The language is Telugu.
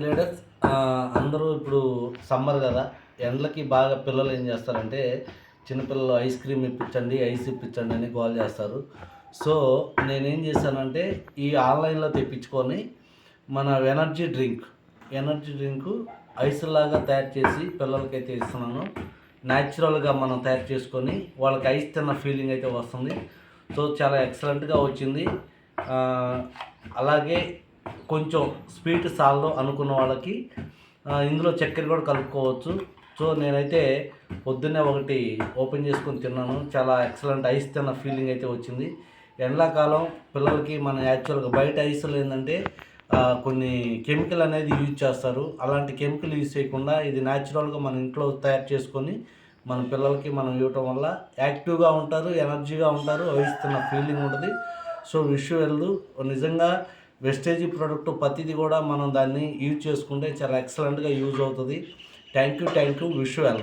లీడర్స్ అందరూ ఇప్పుడు సమ్మర్ కదా, ఎండలకి బాగా పిల్లలు ఏం చేస్తారంటే చిన్నపిల్లలు ఐస్ క్రీమ్ ఇప్పించండి, ఐస్ ఇప్పించండి అని గోల్ చేస్తారు. సో నేనేం చేశానంటే ఈ ఆన్లైన్లో తెప్పించుకొని మన ఎనర్జీ డ్రింక్ ఐస్లాగా తయారు చేసి పిల్లలకైతే ఇస్తున్నాను. న్యాచురల్గా మనం తయారు చేసుకొని వాళ్ళకి ఐస్ తిన్న ఫీలింగ్ అయితే వస్తుంది. సో చాలా ఎక్సలెంట్గా వచ్చింది. అలాగే కొంచెం స్వీట్ సాల్దో అనుకున్న వాళ్ళకి ఇందులో చక్కెర కూడా కలుపుకోవచ్చు. సో నేనైతే పొద్దున్నే ఒకటి ఓపెన్ చేసుకొని తిన్నాను. చాలా ఎక్సలెంట్ ఐస్ తిన్న ఫీలింగ్ అయితే వచ్చింది. ఎండాకాలం పిల్లలకి మన యాక్చువల్గా బయట ఐస్లో ఏంటంటే కొన్ని కెమికల్ అనేది యూజ్ చేస్తారు. అలాంటి కెమికల్ యూజ్ చేయకుండా ఇది న్యాచురల్గా మన ఇంట్లో తయారు చేసుకొని మన పిల్లలకి మనం ఇవ్వటం వల్ల యాక్టివ్గా ఉంటారు, ఎనర్జీగా ఉంటారు, ఐస్ తిన్న ఫీలింగ్ ఉంటుంది. సో విషువల్ నిజంగా వెస్టేజీ ప్రోడక్ట్ ప్రతిదీ కూడా మనం దాన్ని యూజ్ చేసుకుంటే చాలా ఎక్సలెంట్గా యూజ్ అవుతుంది. Thank you wish you well.